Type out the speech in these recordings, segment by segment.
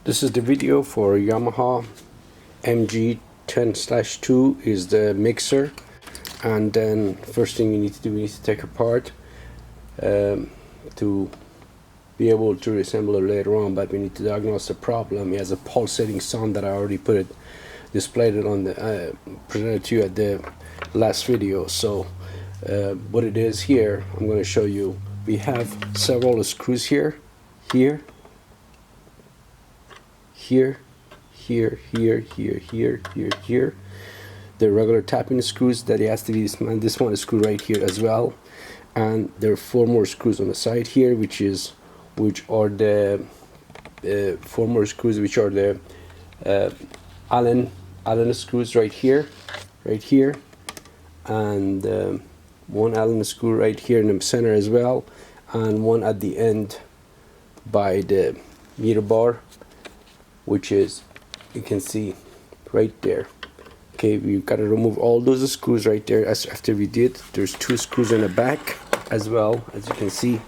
This is the video for Yamaha MG-10/2 is the mixer, and then first thing you need to do, we need to take apart to be able to reassemble it later on, but we need to diagnose the problem. It has a pulsating sound that I already displayed it on the presented to you at the last video. So what it is here, I'm going to show you. We have several screws here, here, here. The regular tapping screws that it has to be this one is screw right here as well, and there are 4 more screws on the side here, which are the 4 more screws, which are the Allen screws right here, and one Allen screw right here in the center as well, and one at the end by the meter bar, which is, you can see right there. Okay, we've got to remove all those screws right there. After we did, there's 2 screws in the back as well, as you can see.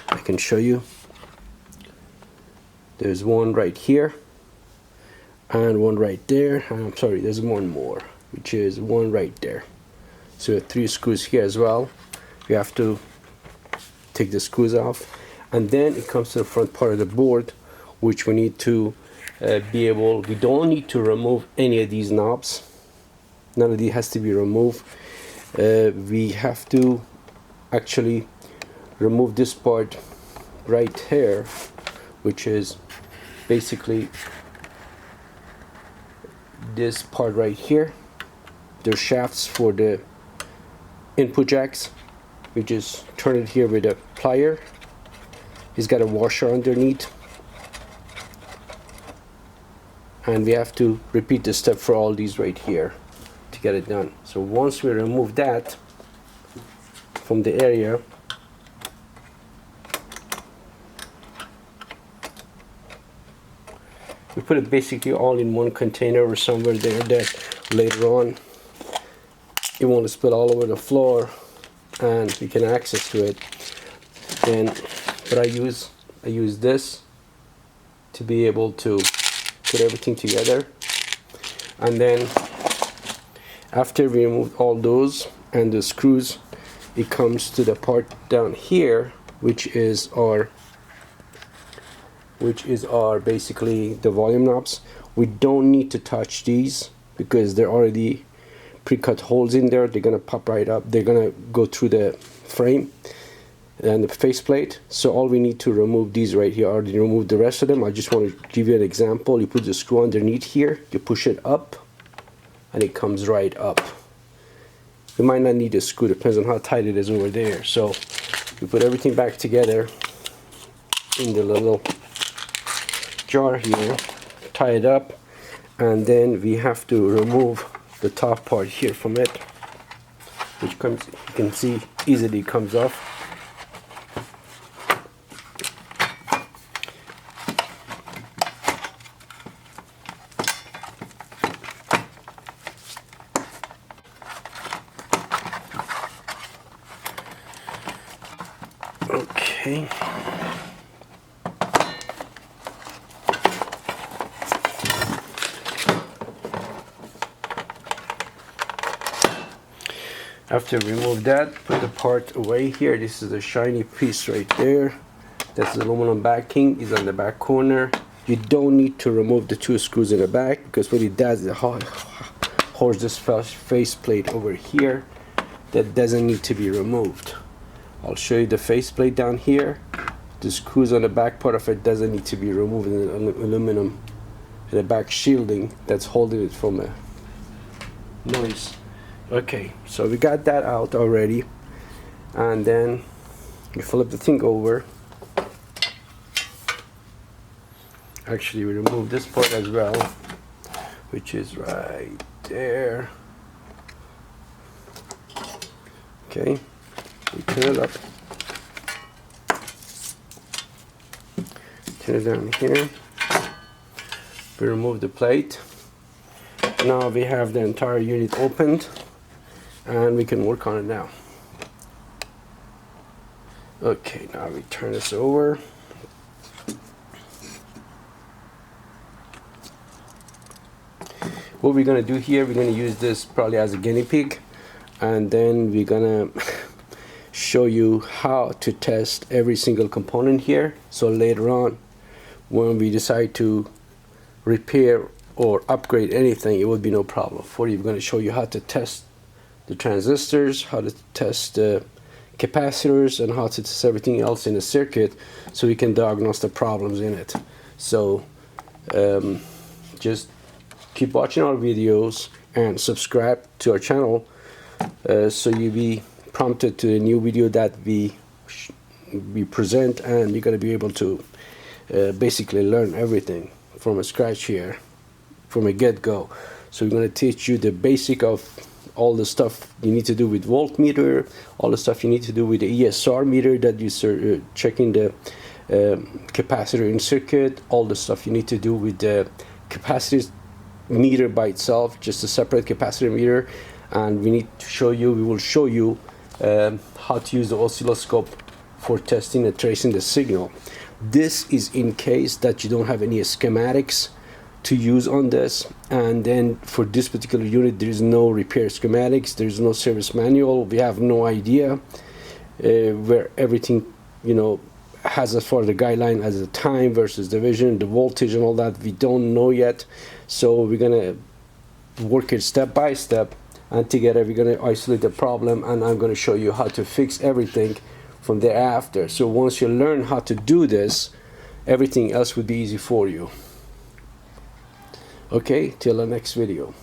I can show you. There's one right here and one right there. I'm sorry, there's one more, which is one right there. So 3 screws here as well. You have to take the screws off, and then it comes to the front part of the board, which we need to we don't need to remove any of these knobs. None of these has to be removed. We have to actually remove this part right here, which is basically this part right here. There's shafts for the input jacks. We just turn it here with a plier. It's got a washer underneath, and we have to repeat the step for all these right here to get it done. So once we remove that from the area, we put it basically all in one container or somewhere there that later on it won't spill all over the floor and we can access to it. Then what I use this to be able to put everything together. And then after we remove all those and the screws, it comes to the part down here, which is our basically the volume knobs. We don't need to touch these because they're already pre-cut holes in there. They're gonna pop right up. They're gonna go through the frame and the faceplate. So all we need to remove these right here. I already removed the rest of them. I just want to give you an example. You put the screw underneath here, you push it up, and it comes right up. You might not need a screw, depends on how tight it is over there. So we put everything back together in the little jar here, tie it up, and then we have to remove the top part here from it, which comes, you can see easily comes off. Okay. After we remove that, put the part away here. This is the shiny piece right there. That's the aluminum backing, is on the back corner. You don't need to remove the 2 screws in the back, because what it does, it holds this faceplate over here that doesn't need to be removed. I'll show you the faceplate down here. The screws on the back part of it doesn't need to be removed, in the aluminum and the back shielding that's holding it from a noise. Okay, so we got that out already, and then we flip the thing over. Actually, we remove this part as well, which is right there. Okay, we turn it up, turn it down here. We remove the plate. Now we have the entire unit opened, and we can work on it now. Okay, now we turn this over. what we're gonna do here, we're gonna use this probably as a guinea pig, and then we're gonna show you how to test every single component here, so later on when we decide to repair or upgrade anything, it would be no problem for you. We're going to show you how to test the transistors, how to test the capacitors, and how to test everything else in the circuit so we can diagnose the problems in it. So just keep watching our videos and subscribe to our channel so you'll be prompted to a new video that we present, and you're going to be able to basically learn everything from scratch here, from a get-go. So we're going to teach you the basic of all the stuff you need to do with voltmeter, all the stuff you need to do with the ESR meter that you're checking the capacitor in circuit, all the stuff you need to do with the capacitor meter by itself, just a separate capacitor meter. And we will show you how to use the oscilloscope for testing and tracing the signal. This is in case that you don't have any schematics to use on this, and then for this particular unit there is no repair schematics, there is no service manual, we have no idea where everything has as far as the guideline as the time versus division, the voltage and all that, we don't know yet. So we're gonna work it step by step, and together we're gonna isolate the problem, and I'm gonna show you how to fix everything from thereafter. So once you learn how to do this, everything else would be easy for you. Okay, till the next video.